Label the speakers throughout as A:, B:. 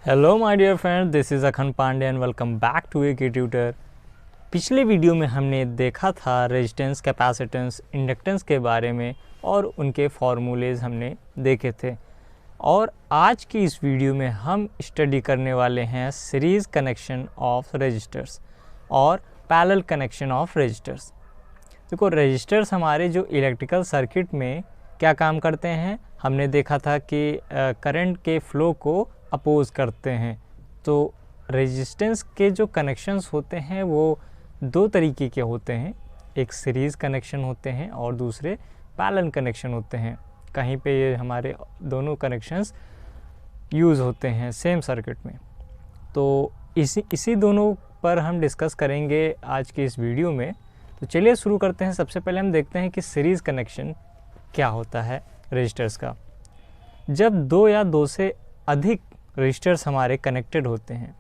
A: Hello my dear friend, this is Akhan Pandey and welcome back to A K tutor. पिछले video में हमने देखा था रेजिस्टेंस, कैपेसिटेंस, इंडक्टेंस के बारे में और उनके फार्मूलेज हमने देखे थे। और आज की इस वीडियो में हम स्टडी करने वाले हैं सीरीज़ कनेक्शन ऑफ रेजिस्टर्स और पैरेलल कनेक्शन ऑफ रेजिस्टर्स। देखो, रेजिस्टर्स हमारे जो इलेक्ट्रिकल सर्किट में क्या काम करते हैं, हमने देखा था कि करंट के फ्लो को अपोज करते हैं। तो रेजिस्टेंस के जो कनेक्शंस होते हैं वो दो तरीके के होते हैं, एक सीरीज़ कनेक्शन होते हैं और दूसरे पैरेलल कनेक्शन होते हैं। कहीं पे ये हमारे दोनों कनेक्शंस यूज़ होते हैं सेम सर्किट में। तो इसी दोनों पर हम डिस्कस करेंगे आज की इस वीडियो में। तो चलिए शुरू करते हैं। सबसे पहले हम देखते हैं कि सीरीज़ कनेक्शन क्या होता है रेजिस्टर्स का। जब दो या दो से अधिक रेजिस्टर्स हमारे कनेक्टेड होते हैं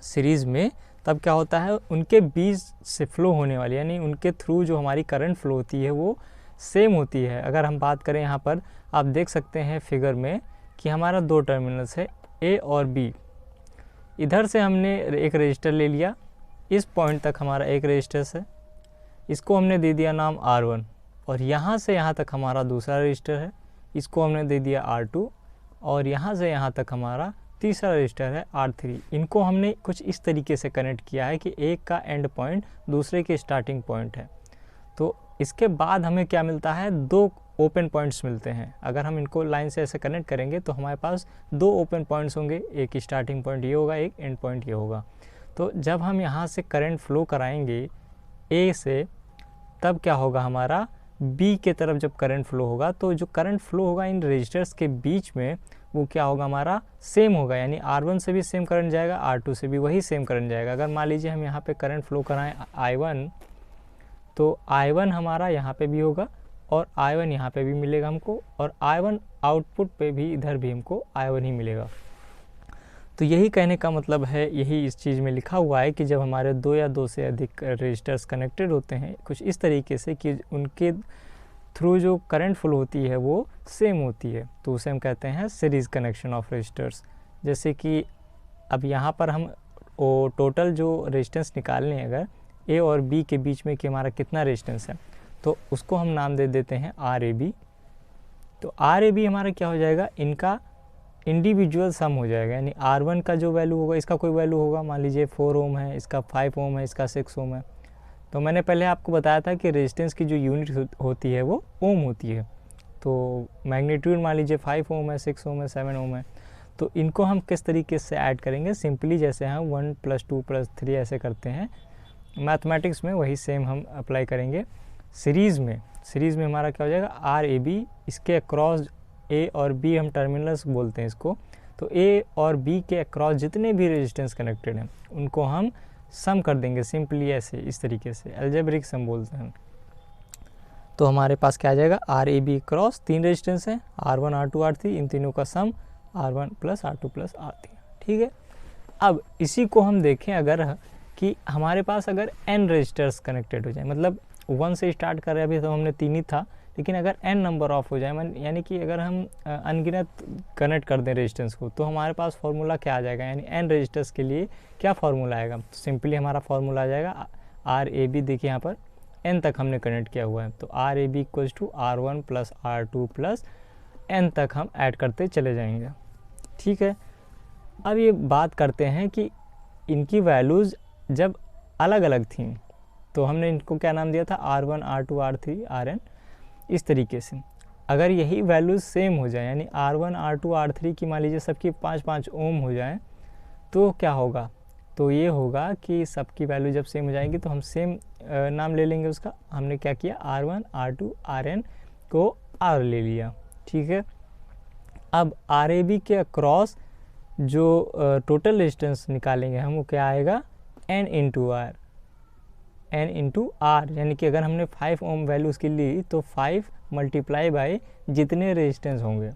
A: सीरीज़ में, तब क्या होता है, उनके बीच से फ्लो होने वाली यानी उनके थ्रू जो हमारी करंट फ्लो होती है वो सेम होती है। अगर हम बात करें यहाँ पर आप देख सकते हैं फिगर में कि हमारा दो टर्मिनल्स है ए और बी। इधर से हमने एक रेजिस्टर ले लिया, इस पॉइंट तक हमारा एक रेजिस्टर है, इसको हमने दे दिया नाम R1। और यहाँ से यहाँ तक हमारा दूसरा रेजिस्टर है, इसको हमने दे दिया R2। और यहाँ से यहाँ तक हमारा तीसरा रेजिस्टर है R3। इनको हमने कुछ इस तरीके से कनेक्ट किया है कि एक का एंड पॉइंट दूसरे के स्टार्टिंग पॉइंट है। तो इसके बाद हमें क्या मिलता है, दो ओपन पॉइंट्स मिलते हैं। अगर हम इनको लाइन से ऐसे कनेक्ट करेंगे तो हमारे पास दो ओपन पॉइंट्स होंगे, एक स्टार्टिंग पॉइंट ये होगा, एक एंड पॉइंट ये होगा। तो जब हम यहाँ से करंट फ्लो कराएंगे ए से, तब क्या होगा, हमारा बी के तरफ जब करंट फ्लो होगा तो जो करंट फ्लो होगा इन रेजिस्टर्स के बीच में वो क्या होगा, हमारा सेम होगा। यानी R1 से भी सेम करंट जाएगा, R2 से भी वही सेम करंट जाएगा। अगर मान लीजिए हम यहाँ पे करंट फ्लो कराएं I1, तो I1 हमारा यहाँ पे भी होगा और I1 यहाँ पे भी मिलेगा हमको, और I1 आउटपुट पे भी इधर भी हमको I1 ही मिलेगा। तो यही कहने का मतलब है, यही इस चीज़ में लिखा हुआ है कि जब हमारे दो या दो से अधिक रेजिस्टर्स कनेक्टेड होते हैं कुछ इस तरीके से कि उनके थ्रू जो करंट फ्लो होती है वो सेम होती है, तो उसे हम कहते हैं सीरीज़ कनेक्शन ऑफ रेजिस्टर्स। जैसे कि अब यहाँ पर हम टोटल जो रेजिस्टेंस निकालने हैं अगर ए और बी के बीच में कि हमारा कितना रेजिस्टेंस है, तो उसको हम नाम दे देते हैं RAB। तो RAB हमारा क्या हो जाएगा, इनका इंडिविजुअल सम हो जाएगा। यानी R1 का जो वैल्यू होगा, इसका कोई वैल्यू होगा, मान लीजिए 4 ओम है, इसका 5 ओम है, इसका 6 ओम है। तो मैंने पहले आपको बताया था कि रेजिस्टेंस की जो यूनिट होती है वो ओम होती है। तो मैग्नीट्यूड मान लीजिए 5 ओम है, 6 ओम है, 7 ओम है। तो इनको हम किस तरीके से ऐड करेंगे, सिंपली जैसे हम 1 + 2 + 3 ऐसे करते हैं मैथमेटिक्स में, वही सेम हम अप्लाई करेंगे सीरीज़ में। सीरीज़ में हमारा क्या हो जाएगा, RAB, इसके अक्रॉस ए और बी हम टर्मिनल्स बोलते हैं इसको। तो ए और बी के अक्रॉस जितने भी रेजिस्टेंस कनेक्टेड हैं उनको हम सम कर देंगे, सिंपली ऐसे इस तरीके से अलजेब्रिक सम बोलते हैं। तो हमारे पास क्या आ जाएगा, RAB क्रॉस 3 रेजिस्टेंस हैं, R1 R2 R3, इन तीनों का सम R1 + R2 + R3। ठीक है। अब इसी को हम देखें अगर कि हमारे पास अगर n रेजिस्टर्स कनेक्टेड हो जाए, मतलब 1 से स्टार्ट कर रहे हैं, अभी तो हमने 3 ही था, लेकिन अगर n नंबर ऑफ हो जाए, यानी कि अगर हम अनगिनत कनेक्ट कर दें रेजिस्टेंस को, तो हमारे पास फार्मूला क्या आ जाएगा, यानी n रेजिस्टर्स के लिए क्या फार्मूला आएगा। तो सिंपली हमारा फार्मूला आ जाएगा RAB। देखिए यहाँ पर n तक हमने कनेक्ट किया हुआ है, तो RAB = R1 + R2 + n तक हम ऐड करते चले जाएंगे। ठीक है। अब ये बात करते हैं कि इनकी वैल्यूज़ जब अलग अलग थी तो हमने इनको क्या नाम दिया था, R1 R2 R3 RN। इस तरीके से अगर यही वैल्यूज़ सेम हो जाए, यानी R1 R2 R3 की मान लीजिए सबकी 5-5 ओम हो जाए, तो क्या होगा, तो ये होगा कि सबकी वैल्यू जब सेम हो जाएंगी तो हम सेम नाम ले लेंगे उसका। हमने क्या किया, R1 R2 RN को R ले लिया। ठीक है। अब RAB के अक्रॉस जो टोटल रेजिस्टेंस निकालेंगे हम, वो क्या आएगा, N × R। यानी कि अगर हमने 5 ओम वैल्यू उसकी ली तो 5 × जितने रेजिस्टेंस होंगे।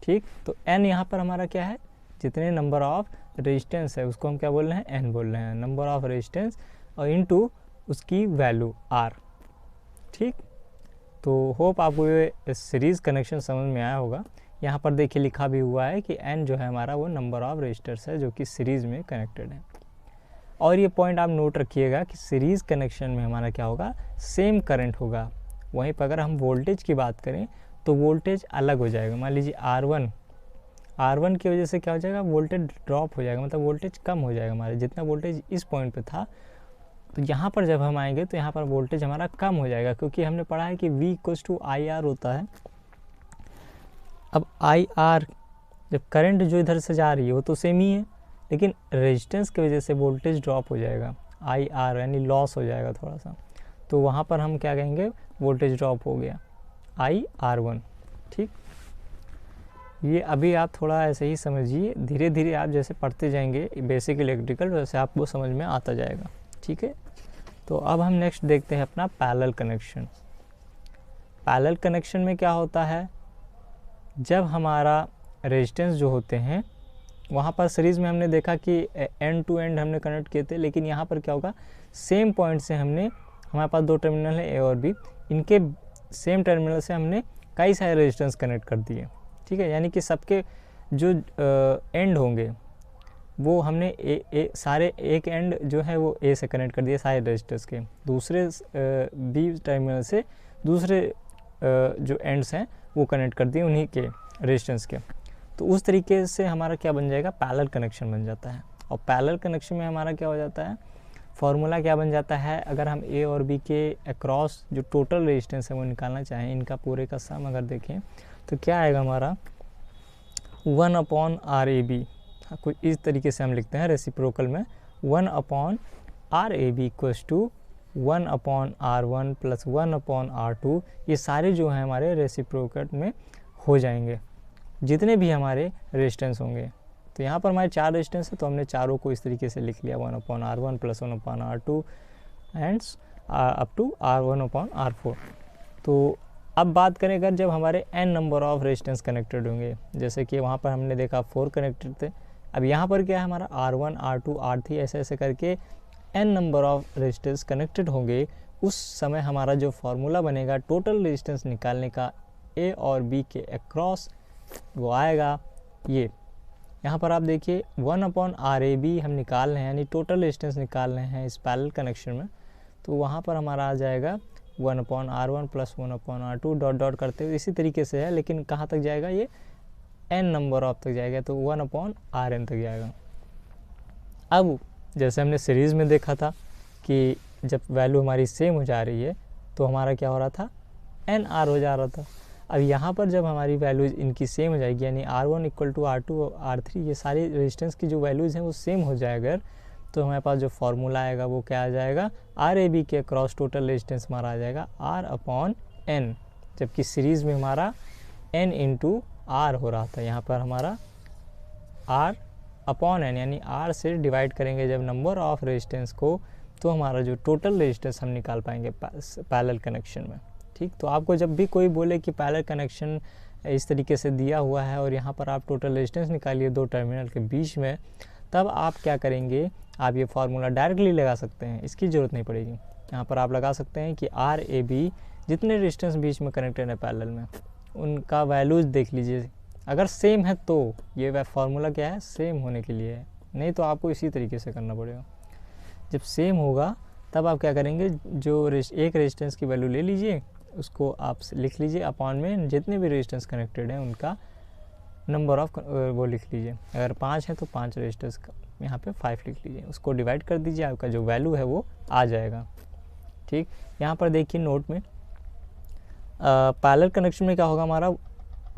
A: ठीक। तो N यहाँ पर हमारा क्या है, जितने नंबर ऑफ रेजिस्टेंस है उसको हम क्या बोल रहे हैं, N बोल रहे हैं, नंबर ऑफ रेजिस्टेंस, और इनटू उसकी वैल्यू R। ठीक। तो होप आपको ये सीरीज़ कनेक्शन समझ में आया होगा। यहाँ पर देखिए लिखा भी हुआ है कि n जो है हमारा वो नंबर ऑफ रजिस्टर्स है जो कि सीरीज़ में कनेक्टेड है। और ये पॉइंट आप नोट रखिएगा कि सीरीज़ कनेक्शन में हमारा क्या होगा, सेम करंट होगा। वहीं पर अगर हम वोल्टेज की बात करें तो वोल्टेज अलग हो जाएगा। मान लीजिए R1 की वजह से क्या हो जाएगा, वोल्टेज ड्रॉप हो जाएगा, मतलब वोल्टेज कम हो जाएगा हमारे, जितना वोल्टेज इस पॉइंट पे था तो यहाँ पर जब हम आएंगे तो यहाँ पर वोल्टेज हमारा कम हो जाएगा, क्योंकि हमने पढ़ा है कि V = IR होता है। अब IR जब करंट जो इधर से जा रही है वो तो सेम ही है, लेकिन रेजिस्टेंस की वजह से वोल्टेज ड्रॉप हो जाएगा, IR यानी लॉस हो जाएगा थोड़ा सा, तो वहाँ पर हम क्या कहेंगे, वोल्टेज ड्रॉप हो गया IR1। ठीक, ये अभी आप थोड़ा ऐसे ही समझिए, धीरे धीरे आप जैसे पढ़ते जाएंगे बेसिक इलेक्ट्रिकल वैसे आपको समझ में आता जाएगा। ठीक है, तो अब हम नेक्स्ट देखते हैं अपना पैरेलल कनेक्शन। पैरेलल कनेक्शन में क्या होता है, जब हमारा रेजिस्टेंस जो होते हैं वहाँ पर सीरीज़ में हमने देखा कि एंड टू एंड हमने कनेक्ट किए थे, लेकिन यहाँ पर क्या होगा, सेम पॉइंट से हमने, हमारे पास दो टर्मिनल है A और B, इनके सेम टर्मिनल से हमने कई सारे रेजिस्टेंस कनेक्ट कर दिए। ठीक है, यानी कि सबके जो एंड होंगे वो हमने सारे एक एंड जो है वो A से कनेक्ट कर दिए सारे रेजिस्टर्स के, दूसरे B टर्मिनल से दूसरे जो एंड्स हैं वो कनेक्ट कर दिए उन्हीं के रेजिस्टेंस के। तो उस तरीके से हमारा क्या बन जाएगा, पैरेलल कनेक्शन बन जाता है। और पैरेलल कनेक्शन में हमारा क्या हो जाता है, फॉर्मूला क्या बन जाता है, अगर हम A और B के अक्रॉस जो टोटल रेजिस्टेंस है वो निकालना चाहें, इनका पूरे का सम अगर देखें तो क्या आएगा हमारा 1/RAB। कुछ इस तरीके से हम लिखते हैं रेसिप्रोकल में, 1/RAB = 1/R1 + 1/R2। ये सारे जो हैं हमारे रेसिप्रोकल में हो जाएंगे जितने भी हमारे रेजिस्टेंस होंगे। तो यहाँ पर हमारे 4 रेजिस्टेंस है तो हमने चारों को इस तरीके से लिख लिया, 1/R1 + 1/R2 and up to R1/R4। तो अब बात करें अगर जब हमारे n number of resistance connected होंगे, जैसे कि वहाँ पर हमने देखा 4 कनेक्टेड थे, अब यहाँ पर क्या है हमारा R1 R2 R3 ऐसे ऐसे करके n number of resistance connected होंगे, उस समय हमारा जो फार्मूला बनेगा टोटल रेजिस्टेंस निकालने का A और B के अक्रॉस वो आएगा ये। यहाँ पर आप देखिए 1/RAB हम निकाल रहे हैं, यानी टोटल रेजिस्टेंस निकाल रहे हैं इस पैरेलल कनेक्शन में, तो वहाँ पर हमारा आ जाएगा 1/R1 + 1/R2 डॉट डॉट करते हुए इसी तरीके से है, लेकिन कहाँ तक जाएगा, ये n नंबर ऑफ तक जाएगा, तो 1/Rn तक जाएगा। अब जैसे हमने सीरीज़ में देखा था कि जब वैल्यू हमारी सेम हो जा रही है तो हमारा क्या हो रहा था, NR हो जा रहा था। अब यहाँ पर जब हमारी वैल्यूज़ इनकी सेम हो जाएगी, यानी R1 = R2 R3, ये सारी रेजिस्टेंस की जो वैल्यूज़ हैं वो सेम हो जाएगा, तो हमारे पास जो फार्मूला आएगा वो क्या आ जाएगा, RAB के अक्रॉस टोटल रेजिस्टेंस हमारा आ जाएगा R/N, जबकि सीरीज़ में हमारा N × R हो रहा था, यहाँ पर हमारा R/N, यानी R से डिवाइड करेंगे जब नंबर ऑफ रेजिस्टेंस को, तो हमारा जो टोटल रेजिस्टेंस हम निकाल पाएंगे पैरेलल कनेक्शन में। ठीक, तो आपको जब भी कोई बोले कि पैरेलल कनेक्शन इस तरीके से दिया हुआ है और यहाँ पर आप टोटल रेजिस्टेंस निकालिए दो टर्मिनल के बीच में, तब आप क्या करेंगे, आप ये फार्मूला डायरेक्टली लगा सकते हैं, इसकी ज़रूरत नहीं पड़ेगी। यहाँ पर आप लगा सकते हैं कि RAB जितने रेजिस्टेंस बीच में कनेक्टेड है पैरेलल में, उनका वैल्यूज़ देख लीजिए, अगर सेम है तो ये फार्मूला क्या है, सेम होने के लिए है, नहीं तो आपको इसी तरीके से करना पड़ेगा। जब सेम होगा तब आप क्या करेंगे, जो एक रेजिस्टेंस की वैल्यू ले लीजिए, उसको आप लिख लीजिए अपॉन में जितने भी रेजिस्टेंस कनेक्टेड हैं उनका नंबर ऑफ वो लिख लीजिए, अगर 5 है तो 5 रेजिस्टेंस का यहाँ पे 5 लिख लीजिए, उसको डिवाइड कर दीजिए, आपका जो वैल्यू है वो आ जाएगा। ठीक, यहाँ पर देखिए नोट में पैरेलल कनेक्शन में क्या होगा, हमारा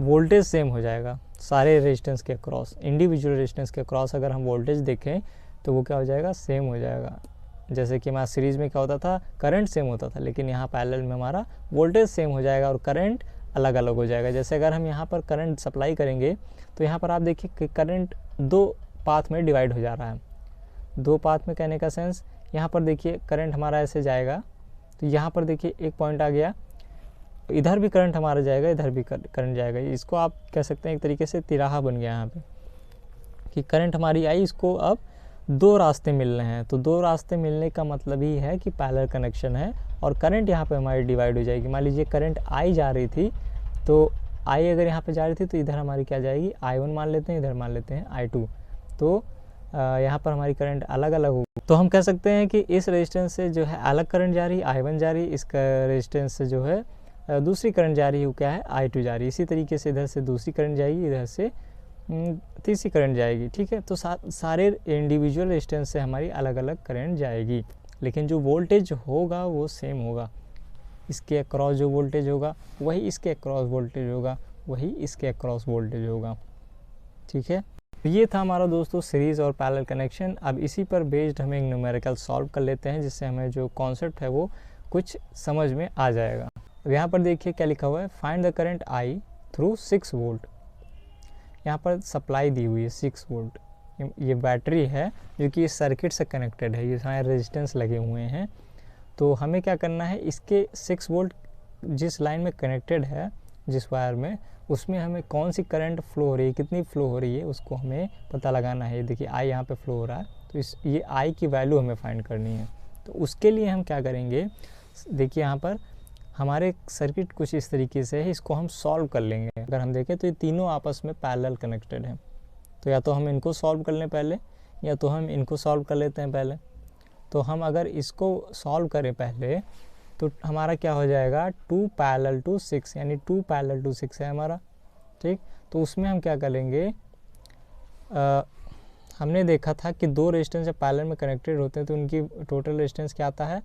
A: वोल्टेज सेम हो जाएगा सारे रेजिस्टेंस के अक्रॉस, इंडिविजुअल रेजिस्टेंस के अक्रॉस अगर हम वोल्टेज देखें तो वो क्या हो जाएगा, सेम हो जाएगा। जैसे कि हमारा सीरीज़ में क्या होता था, करंट सेम होता था, लेकिन यहाँ पैरेलल में हमारा वोल्टेज सेम हो जाएगा और करंट अलग अलग हो जाएगा। जैसे अगर हम यहाँ पर करंट सप्लाई करेंगे तो यहाँ पर आप देखिए कि करंट 2 पाथ में डिवाइड हो जा रहा है। 2 पाथ में कहने का सेंस, यहाँ पर देखिए करंट हमारा ऐसे जाएगा, तो यहाँ पर देखिए एक पॉइंट आ गया, इधर भी करंट हमारा जाएगा, इधर भी करंट जाएगा। इसको आप कह सकते हैं एक तरीके से तिराहा बन गया यहाँ पे, कि करंट हमारी आई, इसको अब 2 रास्ते मिल रहे हैं, तो 2 रास्ते मिलने का मतलब ही है कि पैरेलल कनेक्शन है और करंट यहाँ पे हमारी डिवाइड हो जाएगी। मान लीजिए करंट आई जा रही थी, तो आई अगर यहाँ पे जा रही थी तो इधर हमारी क्या जाएगी, I1 मान लेते हैं, इधर मान लेते हैं I2। तो यहाँ पर हमारी करंट अलग अलग होगी। तो हम कह सकते हैं कि इस रेजिस्टेंस से जो है अलग करंट जा रही है, I1 जा रही है, इस रेजिस्टेंस से जो है दूसरी करंट जा रही है, वो क्या है, I2 जा रही है। इसी तरीके से इधर से दूसरी करंट जाएगी, इधर से तीसरी करंट जाएगी, ठीक है। तो सारे इंडिविजुअल रेजिस्टेंस से हमारी अलग अलग करंट जाएगी, लेकिन जो वोल्टेज होगा वो सेम होगा। इसके अक्रॉस जो वोल्टेज होगा वही इसके अक्रॉस वोल्टेज होगा, वही इसके अक्रॉस वोल्टेज होगा, ठीक है। ये था हमारा दोस्तों सीरीज़ और पैरेलल कनेक्शन। अब इसी पर बेस्ड हम एक न्यूमेरिकल सॉल्व कर लेते हैं, जिससे हमें जो कॉन्सेप्ट है वो कुछ समझ में आ जाएगा। अब यहाँ पर देखिए क्या लिखा हुआ है, find the current I through 6 volt. यहाँ पर सप्लाई दी हुई है 6 वोल्ट। ये बैटरी है जो कि इस सर्किट से कनेक्टेड है, ये सारे रेजिस्टेंस लगे हुए हैं। तो हमें क्या करना है, इसके 6 वोल्ट जिस लाइन में कनेक्टेड है, जिस वायर में, उसमें हमें कौन सी करंट फ्लो हो रही है, कितनी फ्लो हो रही है, उसको हमें पता लगाना है। देखिए I यहाँ पे फ्लो हो रहा है, तो ये I की वैल्यू हमें फाइंड करनी है। तो उसके लिए हम क्या करेंगे, देखिए यहाँ पर हमारे सर्किट कुछ इस तरीके से है, इसको हम सॉल्व कर लेंगे। अगर हम देखें तो ये तीनों आपस में पैरेलल कनेक्टेड हैं। तो या तो हम इनको सॉल्व कर लें पहले, या तो हम इनको सॉल्व कर लेते हैं पहले। तो हम अगर इसको सॉल्व करें पहले तो हमारा क्या हो जाएगा, 2 पैरेलल टू 6, यानी 2 पैरेलल टू 6 है हमारा, ठीक। तो उसमें हम क्या करेंगे, हमने देखा था कि 2 रेजिस्टेंस जब पैरेलल में कनेक्टेड होते हैं तो उनकी टोटल रेजिस्टेंस क्या आता है,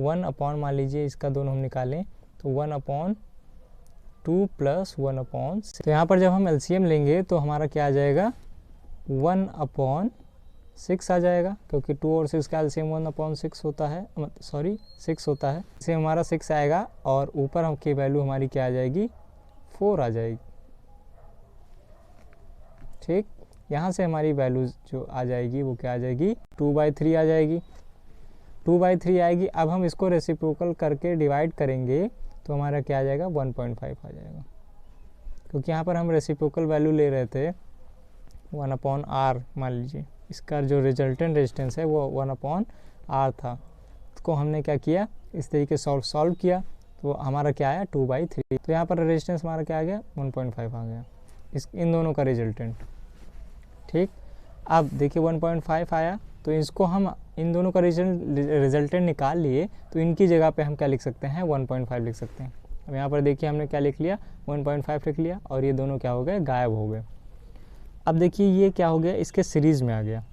A: 1 अपॉन, मान लीजिए इसका दोनों हम निकालें तो 1/2 प्लस 1/6। तो यहाँ पर जब हम LCM लेंगे तो हमारा क्या आ जाएगा, 1/6 आ जाएगा, क्योंकि 2 और 6 का LCM 1/6 होता है, सॉरी 6 होता है। इसे हमारा 6 आएगा और ऊपर हम की वैल्यू हमारी क्या आ जाएगी, 4 आ जाएगी, ठीक। यहाँ से हमारी वैल्यू जो आ जाएगी वो क्या आ जाएगी, 2/3 आ जाएगी, 2/3 आएगी। अब हम इसको रेसिप्रोकल करके डिवाइड करेंगे तो हमारा क्या आ जाएगा, 1.5 आ जाएगा, क्योंकि यहाँ पर हम रेसिप्रोकल वैल्यू ले रहे थे 1/R। मान लीजिए इसका जो रिजल्टेंट रेजिस्टेंस है वो 1/R था। इसको हमने क्या किया, इस तरीके से सॉल्व किया, तो हमारा क्या आया, 2/3। तो यहाँ पर रेजिस्टेंस हमारा क्या आ गया, 1.5 आ गया, इन दोनों का रिजल्टेंट, ठीक। अब देखिए 1.5 आया, तो इसको हम इन दोनों का रिजल्टेंट निकाल लिए, तो इनकी जगह पे हम क्या लिख सकते हैं, 1.5 लिख सकते हैं। अब यहाँ पर देखिए हमने क्या लिख लिया, 1.5 लिख लिया, और ये दोनों क्या हो गए, गायब हो गए। अब देखिए ये क्या हो गया, इसके सीरीज़ में आ गया।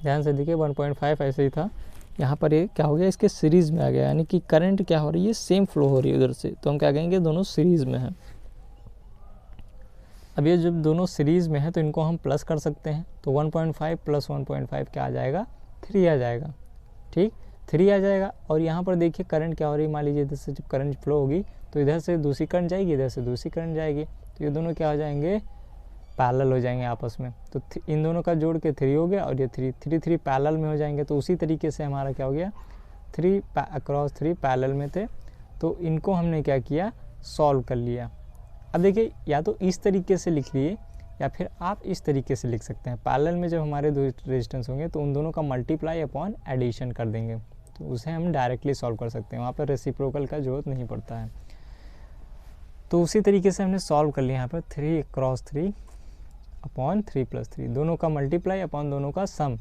A: ध्यान से देखिए 1.5 ऐसे ही था, यहाँ पर ये क्या हो गया, इसके सीरीज़ में आ गया, यानी कि करंट क्या हो रही है, सेम फ्लो हो रही है उधर से। तो हम क्या कहेंगे, दोनों सीरीज़ में हैं। अब ये जब दोनों सीरीज़ में है तो इनको हम प्लस कर सकते हैं। तो 1.5 प्लस 1.5 क्या आ जाएगा, 3 आ जाएगा, ठीक, 3 आ जाएगा। और यहाँ पर देखिए करंट क्या हो रही है, मान लीजिए इधर से जब करंट फ्लो होगी तो इधर से दूसरी करंट जाएगी, इधर से दूसरी करंट जाएगी, तो ये दोनों क्या हो जाएंगे, पैरेलल हो जाएंगे आपस में। तो इन दोनों का जोड़ के 3 हो गया, और ये 3 पैरेलल में हो जाएंगे। तो उसी तरीके से हमारा क्या हो गया, 3 अक्रॉस 3 पैरेलल में थे, तो इनको हमने क्या किया, सॉल्व कर लिया। अब देखिए या तो इस तरीके से लिख लिए, या फिर आप इस तरीके से लिख सकते हैं। पैरेलल में जब हमारे 2 रेजिस्टेंस होंगे तो उन दोनों का मल्टीप्लाई अपॉन एडिशन कर देंगे, तो उसे हम डायरेक्टली सॉल्व कर सकते हैं, वहाँ पर रेसिप्रोकल का जरूरत नहीं पड़ता है। तो उसी तरीके से हमने सॉल्व कर लिया। यहाँ पर 3 क्रॉस 3 अपॉन 3 प्लस 3, दोनों का मल्टीप्लाई अपॉन दोनों का सम,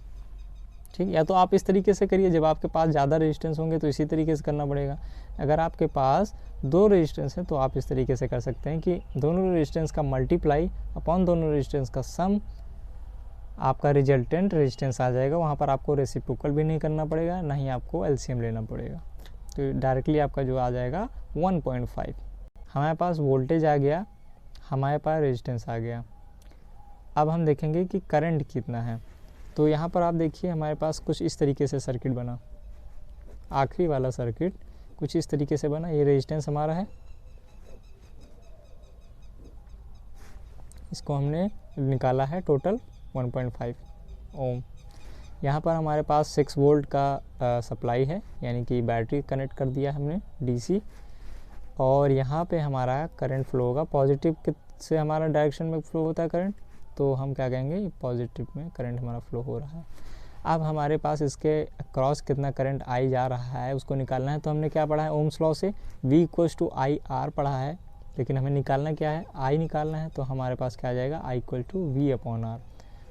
A: ठीक। या तो आप इस तरीके से करिए, जब आपके पास ज़्यादा रेजिस्टेंस होंगे तो इसी तरीके से करना पड़ेगा। अगर आपके पास 2 रेजिस्टेंस है तो आप इस तरीके से कर सकते हैं कि दोनों रेजिस्टेंस का मल्टीप्लाई अपॉन दोनों रेजिस्टेंस का सम, आपका रिजल्टेंट रेजिस्टेंस आ जाएगा। वहाँ पर आपको रेसिप्रोकल भी नहीं करना पड़ेगा, ना ही आपको LCM लेना पड़ेगा। तो डायरेक्टली आपका जो आ जाएगा 1.5। हमारे पास वोल्टेज आ गया, हमारे पास रेजिस्टेंस आ गया। अब हम देखेंगे कि करंट कितना है। तो यहाँ पर आप देखिए हमारे पास कुछ इस तरीके से सर्किट बना, आखिरी वाला सर्किट कुछ इस तरीके से बना। ये रेजिस्टेंस हमारा है, इसको हमने निकाला है टोटल 1.5 ओम। यहाँ पर हमारे पास 6 वोल्ट का सप्लाई है, यानी कि बैटरी कनेक्ट कर दिया हमने DC, और यहाँ पे हमारा करंट फ्लो होगा। पॉजिटिव से हमारा डायरेक्शन में फ्लो होता है करंट, तो हम क्या कहेंगे, पॉजिटिव में करंट हमारा फ्लो हो रहा है। अब हमारे पास इसके क्रॉस कितना करंट आई जा रहा है उसको निकालना है। तो हमने क्या पढ़ा है, ओम्स लॉ से V = IR पढ़ा है, लेकिन हमें निकालना क्या है, आई निकालना है, तो हमारे पास क्या आ जाएगा, I equal to V upon R.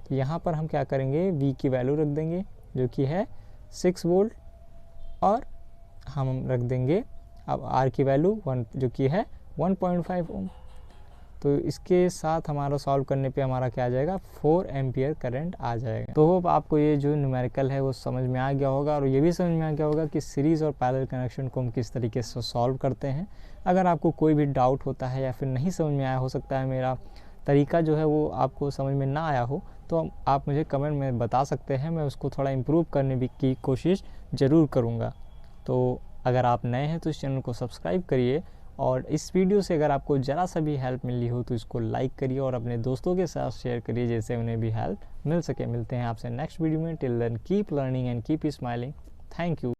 A: तो यहाँ पर हम क्या करेंगे, वी की वैल्यू रख देंगे जो कि है 6 वोल्ट, और हम रख देंगे अब आर की वैल्यू 1 जो कि है 1.5 ओम। तो इसके साथ हमारा सॉल्व करने पे हमारा क्या आ जाएगा, 4 एम्पियर करंट आ जाएगा। तो होप आपको ये जो न्यूमेरिकल है वो समझ में आ गया होगा, और ये भी समझ में आ गया होगा कि सीरीज़ और पैरेलल कनेक्शन को हम किस तरीके से सॉल्व करते हैं। अगर आपको कोई भी डाउट होता है या फिर नहीं समझ में आया, हो सकता है मेरा तरीका जो है वो आपको समझ में ना आया हो, तो आप मुझे कमेंट में बता सकते हैं, मैं उसको थोड़ा इम्प्रूव करने की कोशिश ज़रूर करूँगा। तो अगर आप नए हैं तो इस चैनल को सब्सक्राइब करिए, और इस वीडियो से अगर आपको ज़रा सा भी हेल्प मिली हो तो इसको लाइक करिए और अपने दोस्तों के साथ शेयर करिए, जैसे उन्हें भी हेल्प मिल सके। मिलते हैं आपसे नेक्स्ट वीडियो में। Till then keep learning and keep smiling. Thank you.